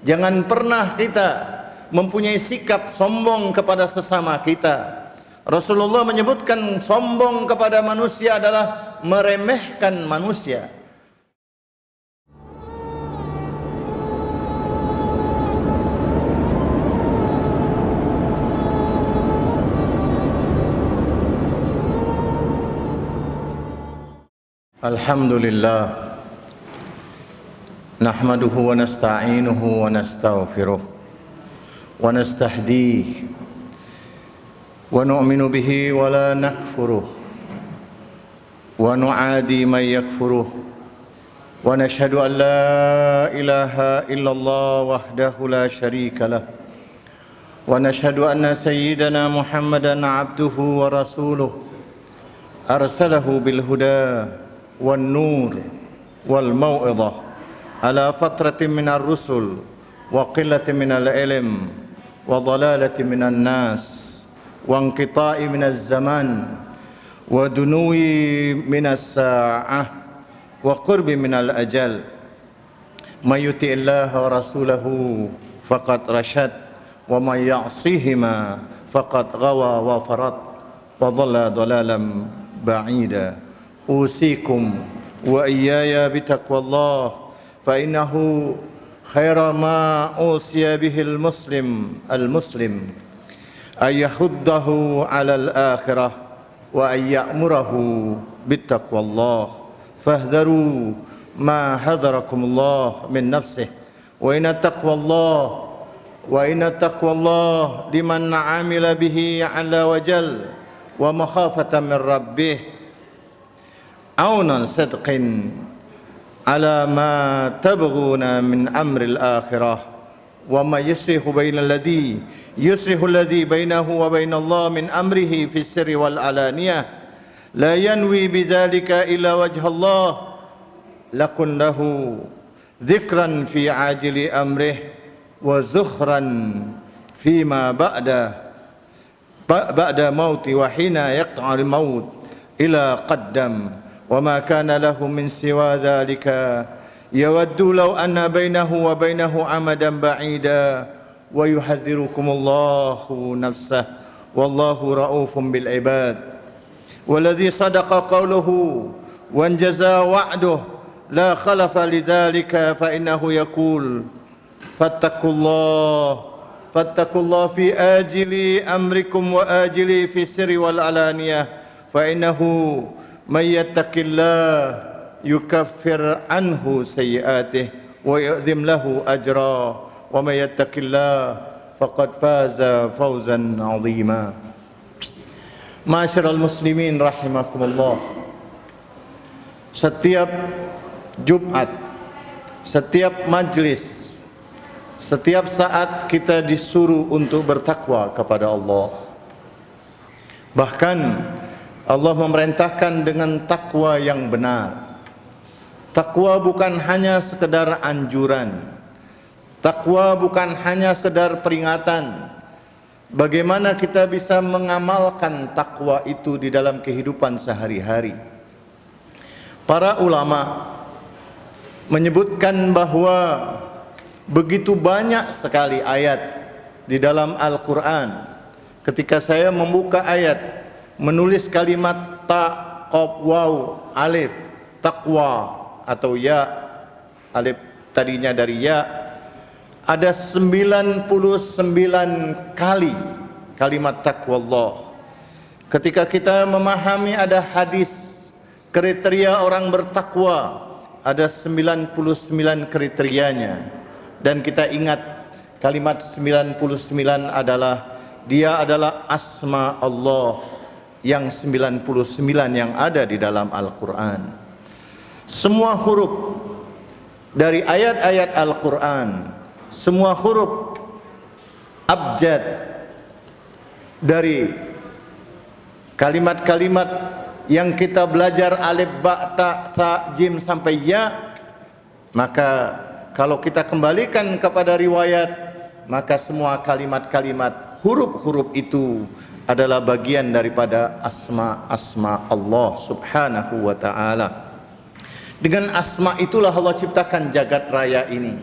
Jangan pernah kita mempunyai sikap sombong kepada sesama kita. Rasulullah menyebutkan sombong kepada manusia adalah meremehkan manusia. Alhamdulillah, nahmaduhu wa nasta'inuhu wa nastaghfiruh wa nastahdihi wa nu'minu bihi wa la nakfuruh wa nu'adi man yakfuruh wa nashhadu an la ilaha illallah wahdahu la syarika lah wa nashhadu anna sayyidana Muhammadan abduhu wa rasuluh arsalahu bil huda wan nur wal mau'izah ala fatratin minar rusul wa qillatin minal ilm wa dhalalatin minan nas wa inqita'i minaz zaman wa dunuwi minas sa'ah wa qurbi minal ajal may yuti'illaha wa rasulahu faqad rasyad wa may ya'sihima faqad ghawa wa farad wa dhalla dhalalan ba'ida. Usikum wa iyaya bitaqwallah fa innahu khaira ma usiya bihil muslim ayyahuddahu ala al-akhirah wa ayyamurahu bitaqwallah fahdharu ma hadharakumullah min nafsihi wa inna taqwallah liman amila bihi ala wajal wa makhafatan min rabbih aunan sadqin ala ma tabghuna min amri al-akhirah wa ma yusrihu alladhi bainahu wa bain Allah min amrihi fi sirri wal alaniyah la yanwi bidzalika illa wajha Allah lakun lahu dhikran fi ajili amrih wa zukhran fima ba'da mauti wa hina yaqta'ul maut ila qaddam wa ma kana lahu min siwa dhalika yawaddu law anna bainahu wa bainahu amadan ba'ida wa yuhadhdhirukumullahu nafsah wallahu raufun bil ibad walladhi sadaqa qawluhu wa anjaza wa'duhu la khalafa lidhalika fa innahu yaqul fattaqullaha fi ajili amrikum wa ajili fi sirri wal alaniyah fa innahu may yattaqillah yukaffir anhu sayyi'atihi wa yu'dhim lahu ajra wa may yattaqillah faqad faza fawzan 'azima. Ma'asyiral muslimin rahimakumullah. Setiap Jumat, setiap majlis, setiap saat kita disuruh untuk bertakwa kepada Allah. Bahkan Allah memerintahkan dengan takwa yang benar. Takwa bukan hanya sekedar anjuran. Takwa bukan hanya sekedar peringatan. Bagaimana kita bisa mengamalkan takwa itu di dalam kehidupan sehari-hari? Para ulama menyebutkan bahwa begitu banyak sekali ayat di dalam Al-Quran. Ketika saya membuka ayat, menulis kalimat ta, qaf, waw, alif, taqwa atau ya, alif tadinya dari ya, ada 99 kali kalimat taqwallah. Ketika kita memahami ada hadis kriteria orang bertakwa, ada 99 kriterianya, dan kita ingat kalimat 99 adalah dia adalah asma Allah yang 99 yang ada di dalam Al-Quran. Semua huruf dari ayat-ayat Al-Quran, semua huruf abjad dari kalimat-kalimat yang kita belajar alif, ba, ta, tha, jim sampai ya, maka kalau kita kembalikan kepada riwayat, maka semua kalimat-kalimat huruf-huruf itu adalah bagian daripada asma-asma Allah subhanahu wa ta'ala. Dengan asma itulah Allah ciptakan jagat raya ini.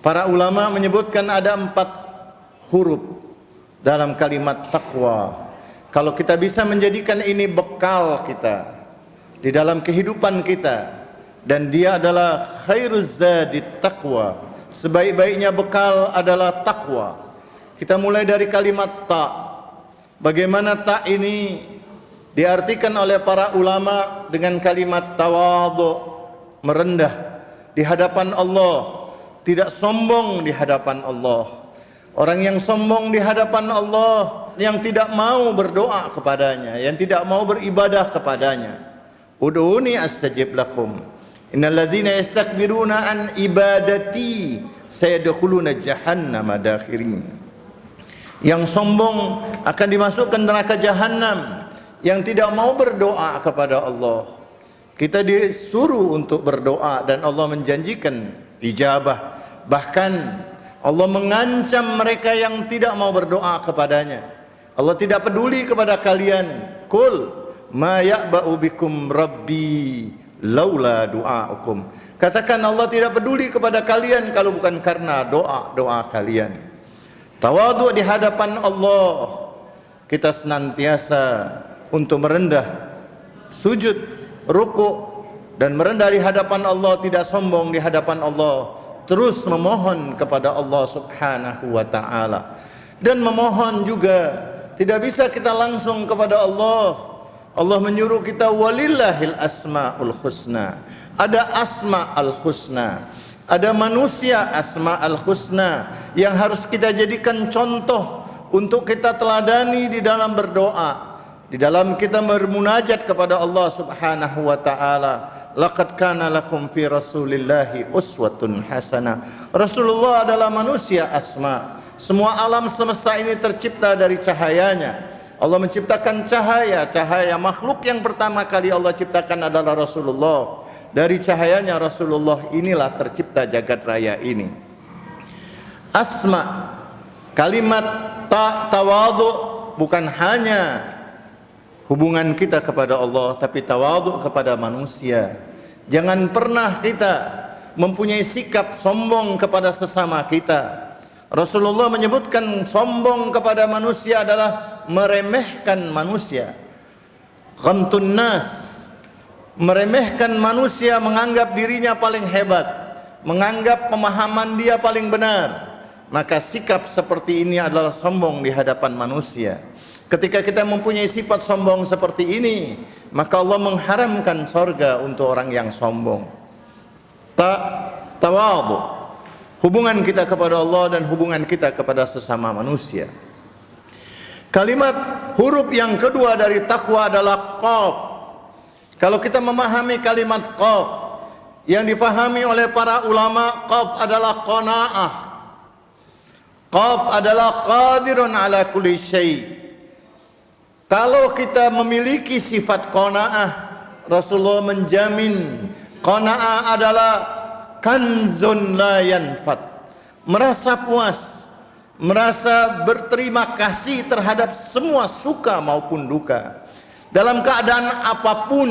Para ulama menyebutkan ada 4 huruf dalam kalimat taqwa. Kalau kita bisa menjadikan ini bekal kita di dalam kehidupan kita, dan dia adalah khairuz zadi taqwa, sebaik-baiknya bekal adalah takwa. Kita mulai dari kalimat ta. Bagaimana ta ini diartikan oleh para ulama dengan kalimat tawadhu, merendah di hadapan Allah, tidak sombong di hadapan Allah. Orang yang sombong di hadapan Allah, yang tidak mau berdoa kepadanya, yang tidak mau beribadah kepadanya. Ud'uni astajib lakum. Innal ladzina yastakbiruna an ibadati sayadkhuluna jahannama dakhirin. Yang sombong akan dimasukkan neraka jahanam, yang tidak mau berdoa kepada Allah. Kita disuruh untuk berdoa dan Allah menjanjikan ijabah. Bahkan Allah mengancam mereka yang tidak mau berdoa kepadanya. Allah tidak peduli kepada kalian. Qul ma ya'ba'u bikum rabbi laula du'aukum. Katakan Allah tidak peduli kepada kalian kalau bukan karena doa kalian. Tawadhu di hadapan Allah, kita senantiasa untuk merendah, sujud, ruku, dan merendah di hadapan Allah, tidak sombong di hadapan Allah, terus memohon kepada Allah Subhanahu wa ta'ala. Dan memohon juga tidak bisa kita langsung kepada Allah. Allah menyuruh kita walillahil asmaul husna. Ada asmaul husna, ada manusia asmaul husna yang harus kita jadikan contoh untuk kita teladani di dalam berdoa, di dalam kita bermunajat kepada Allah Subhanahu wa ta'ala. Laqad kana lakum fi rasulillahi uswatun hasanah. Rasulullah adalah manusia asma. Semua alam semesta ini tercipta dari cahayanya. Allah menciptakan cahaya. Cahaya makhluk yang pertama kali Allah ciptakan adalah Rasulullah. Dari cahayanya Rasulullah inilah tercipta jagat raya ini. Asma, kalimat tawadhu bukan hanya hubungan kita kepada Allah, tapi tawadhu kepada manusia. Jangan pernah kita mempunyai sikap sombong kepada sesama kita. Rasulullah menyebutkan sombong kepada manusia adalah meremehkan manusia. Ghamtun nas, meremehkan manusia, menganggap dirinya paling hebat, menganggap pemahaman dia paling benar. Maka sikap seperti ini adalah sombong di hadapan manusia. Ketika kita mempunyai sifat sombong seperti ini, maka Allah mengharamkan sorga untuk orang yang sombong. Tawadhu, hubungan kita kepada Allah dan hubungan kita kepada sesama manusia. Kalimat huruf yang kedua dari takwa adalah qaf. Kalau kita memahami kalimat qaf, yang difahami oleh para ulama, qaf adalah qanaah. Qaf adalah qadirun ala kulli syai'. Kalau kita memiliki sifat qanaah, Rasulullah menjamin qanaah adalah kanzun la yanfad. Merasa puas, merasa berterima kasih terhadap semua suka maupun duka. Dalam keadaan apapun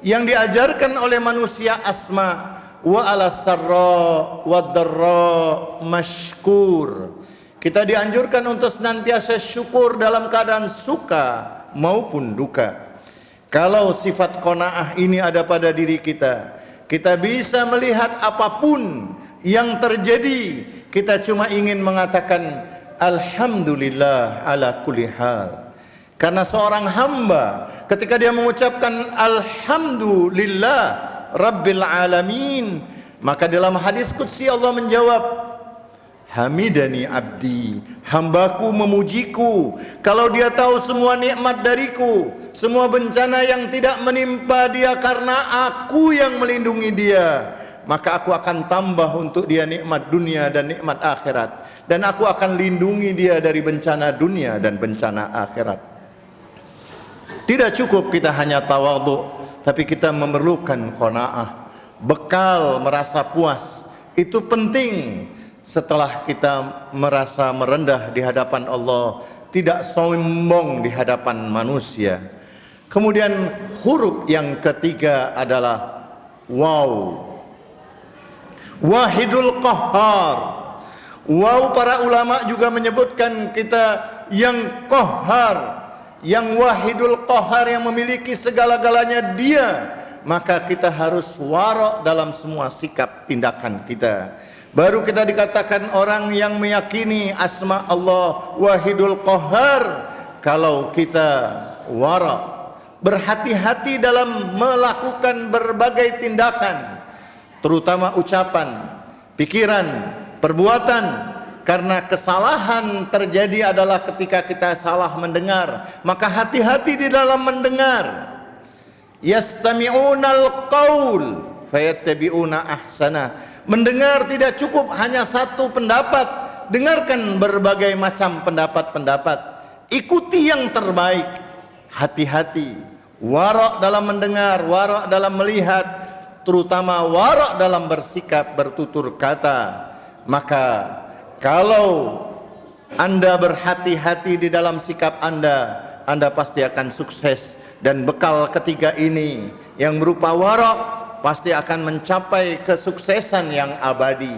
yang diajarkan oleh manusia asma, wa ala sarra wa darra mashkur. Kita dianjurkan untuk senantiasa syukur dalam keadaan suka maupun duka. Kalau sifat qanaah ini ada pada diri kita, kita bisa melihat apapun yang terjadi, kita cuma ingin mengatakan alhamdulillah ala kulli hal. Karena seorang hamba ketika dia mengucapkan alhamdulillah rabbil alamin, maka dalam hadis qudsi Allah menjawab, hamidani abdi, hambaku memujiku. Kalau dia tahu semua nikmat dariku, semua bencana yang tidak menimpa dia karena aku yang melindungi dia, maka aku akan tambah untuk dia nikmat dunia dan nikmat akhirat, dan aku akan lindungi dia dari bencana dunia dan bencana akhirat. Tidak cukup kita hanya tawadhu, tapi kita memerlukan qanaah, bekal merasa puas. Itu penting. Setelah kita merasa merendah di hadapan Allah, tidak sombong di hadapan manusia. Kemudian huruf yang ketiga adalah waw. Wahidul qahhar. Wow, para ulama juga menyebutkan kita yang qahhar, yang wahidul qahhar, yang memiliki segala-galanya Dia, maka kita harus wara' dalam semua sikap tindakan kita. Baru kita dikatakan orang yang meyakini asma Allah wahidul qahhar kalau kita wara', berhati-hati dalam melakukan berbagai tindakan, terutama ucapan, pikiran, perbuatan. Karena kesalahan terjadi adalah ketika kita salah mendengar, maka hati-hati di dalam mendengar. Yastami'unal qaul fayattabi'una ahsana. Mendengar tidak cukup hanya satu pendapat, dengarkan berbagai macam pendapat-pendapat, ikuti yang terbaik. Hati-hati, wara' dalam mendengar, wara' dalam melihat, terutama wara' dalam bersikap, bertutur kata. Maka kalau Anda berhati-hati di dalam sikap Anda pasti akan sukses. Dan bekal ketiga ini yang berupa wara' pasti akan mencapai kesuksesan yang abadi.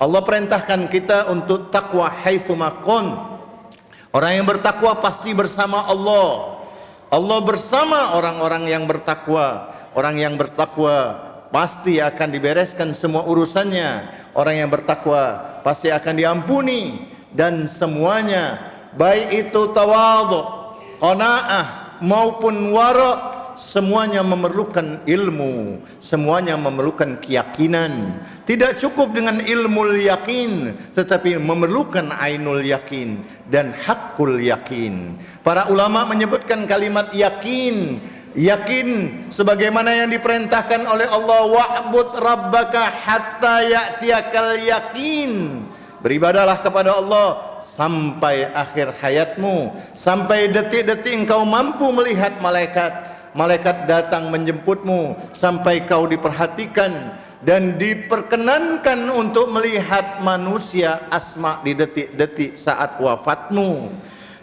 Allah perintahkan kita untuk takwa haitsuma kun. Orang yang bertakwa pasti bersama Allah. Allah bersama orang-orang yang bertakwa. Orang yang bertakwa pasti akan dibereskan semua urusannya. Orang yang bertakwa pasti akan diampuni. Dan semuanya, baik itu tawadhu, qanaah maupun wara', semuanya memerlukan ilmu, semuanya memerlukan keyakinan. Tidak cukup dengan ilmu yakin, tetapi memerlukan ainul yakin dan hakul yakin. Para ulama menyebutkan kalimat yakin. Yakin sebagaimana yang diperintahkan oleh Allah, wa'bud rabbaka hatta ya'tiyakal yakin. Beribadalah kepada Allah sampai akhir hayatmu, sampai detik-detik engkau mampu melihat malaikat. Malaikat datang menjemputmu sampai kau diperhatikan dan diperkenankan untuk melihat manusia asma di detik-detik saat wafatmu.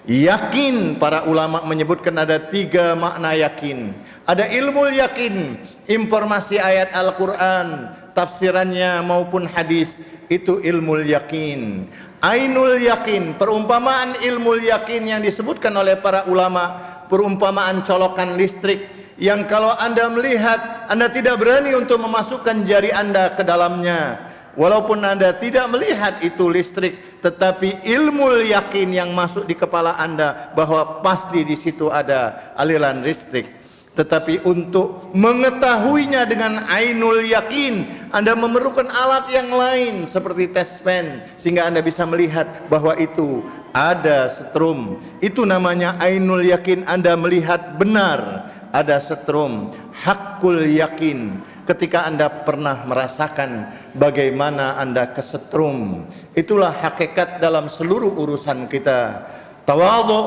Yakin, para ulama menyebutkan ada 3 makna yakin. Ada ilmu yakin, informasi ayat Al-Quran, tafsirannya maupun hadis, itu ilmu yakin. Ainul yakin, perumpamaan ilmu yakin yang disebutkan oleh para ulama, perumpamaan colokan listrik yang kalau Anda melihat, Anda tidak berani untuk memasukkan jari Anda ke dalamnya. Walaupun Anda tidak melihat itu listrik, tetapi ilmu yakin yang masuk di kepala Anda bahwa pasti di situ ada aliran listrik. Tetapi untuk mengetahuinya dengan ainul yakin, Anda memerlukan alat yang lain seperti test pen, sehingga Anda bisa melihat bahwa itu ada setrum. Itu namanya ainul yakin, Anda melihat benar ada setrum. Hakul yakin, ketika Anda pernah merasakan bagaimana Anda kesetrum. Itulah hakikat dalam seluruh urusan kita. Tawadhu,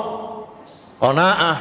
qanaah,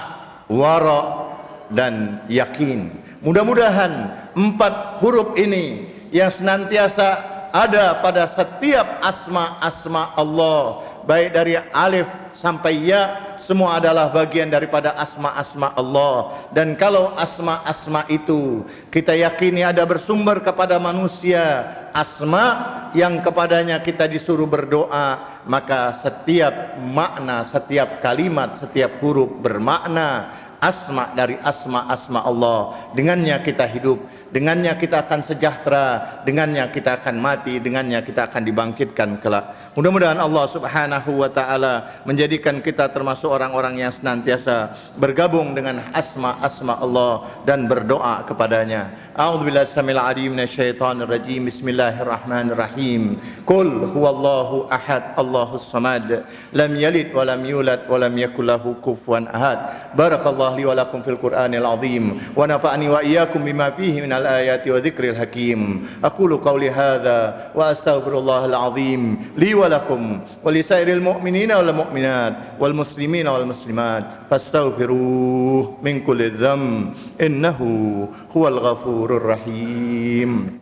wara' dan yakin. Mudah-mudahan 4 huruf ini yang senantiasa ada pada setiap asma-asma Allah, baik dari alif sampai ya, semua adalah bagian daripada asma-asma Allah. Dan kalau asma-asma itu kita yakini ada bersumber kepada manusia, asma yang kepadanya kita disuruh berdoa, maka setiap makna, setiap kalimat, setiap huruf bermakna. Asma dari asma-asma Allah. Dengannya kita hidup, dengannya kita akan sejahtera, dengannya kita akan mati, dengannya kita akan dibangkitkan kelak. Mudah-mudahan Allah Subhanahu wa taala menjadikan kita termasuk orang-orang yang senantiasa bergabung dengan asma-asma Allah dan berdoa kepadanya. A'udzubillahi samil alim minasyaitonir rajim. Bismillahirrahmanirrahim. Qul huwallahu ahad, Allahus samad, lam yalid wa lam yulad wa lam yakul lahu kufuwan ahad. Barakallahu li wa lakum fil Qur'anil azim wa nafa'ani wa iyyakum bima fihi minal ayati wa dzikril hakim. Aqulu qawli hadza wa astaghfirullahal azim li wa lakum wa li sairil mu'minina wal mu'minat wal muslimina wal muslimat fastaghfiruhu min kulli dzamb innahu huwal ghafurur rahim.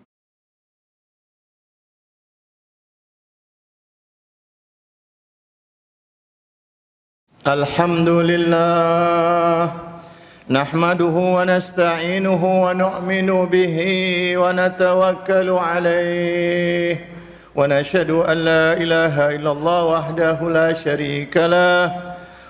Alhamdulillah, nahmaduhu wa nasta'inuhu wa nu'minu bihi wa natawakkalu alayh ونشهد أن لا إله إلا الله وحده لا شريك له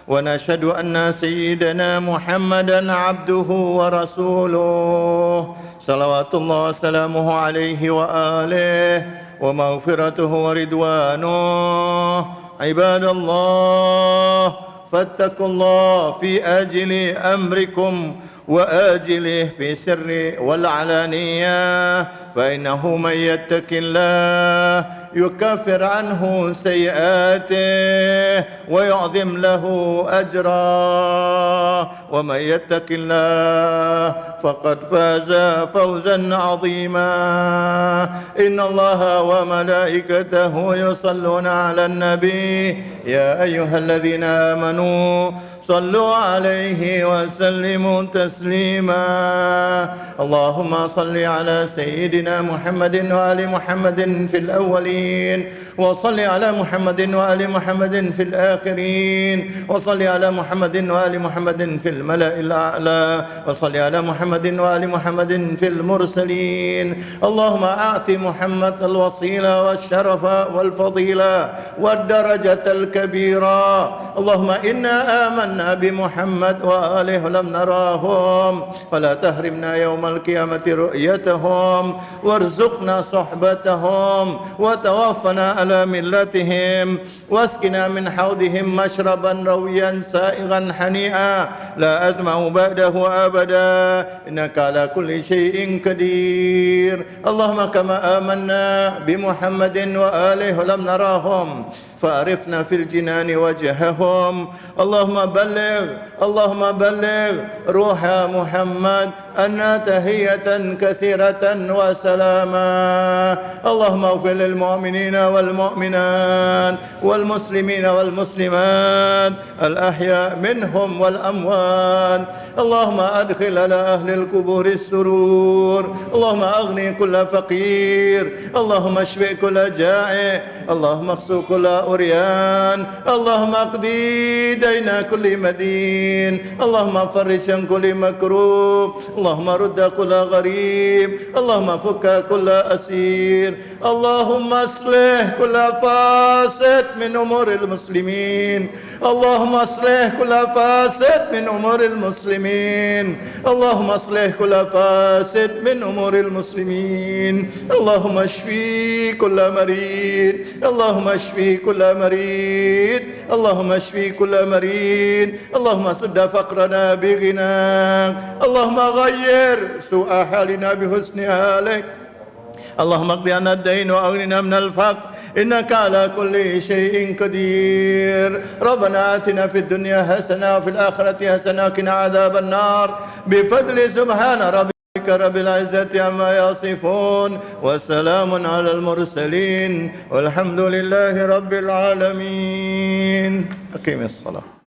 ونشهد أن سيدنا محمدا عبده ورسوله صلوات الله وسلامه عليه وآله ومغفرته ورضوانه عباد الله فاتقوا الله في آجل أمركم وآجله في السر والعلانية فإنه من يتق الله يكفر عنه سيئاته ويعظم له أجرا ومن يتق الله فقد فاز فوزا عظيما إن الله وملائكته يصلون على النبي يا أيها الذين آمنوا صلوا عليه وسلموا تسليما اللهم صل على سيدنا محمد وآل محمد في الأولين وصل على محمد وآل محمد في الآخرين وصل على محمد وآل محمد في الملأ الأعلى وصل على محمد وآل محمد في المرسلين اللهم أعط محمد الوصيلة والشرف والفضيلة والدرجة الكبيرة اللهم إنا آمنا بمحمد وآله لم نراهم فلا تحرمنا يوم القيامة رؤيتهم وارزقنا صحبتهم وتوفنا على ملتهم واسقنا من حوضهم مشربا رويا سائغا حنيئا لا أظمأ بعده أبدا إنك على كل شيء قدير اللهم كما آمنا بمحمد وآله لم نراهم فأعرفنا في الجنان وجههم اللهم بلغ روح محمد أن تهية كثيرة وسلاما اللهم اغفر للمؤمنين والمؤمنات والمسلمين والمسلمات الأحياء منهم والأموات اللهم أدخل على أهل القبور السرور اللهم أغني كل فقير اللهم اشف كل جائع اللهم اغسل كل أريان اللهم اقضي دين كل مدين اللهم فرج عن كل مكروب اللهم رد كل غريب اللهم فك كل أسير اللهم اصلح كل فاسد من أمور المسلمين اللهم اصلح كل فاسد من أمور المسلمين اللهم اصلح كل فاسد من أمور المسلمين اللهم اشفي كل مريض اللهم اشفي كل مريض اللهم اشفي كل مريض اللهم سد فقرنا بغناك اللهم غير سوء حالنا بحسن حالك اللهم اقض عنا الدين واغننا من الفقر إنك على كل شيء قدير ربنا آتنا في الدنيا حسنة وفي الآخرة حسنة وقنا عذاب النار بفضل سبحان ربك رب العزة عما يصفون وسلام على المرسلين والحمد لله رب العالمين أقيم الصلاة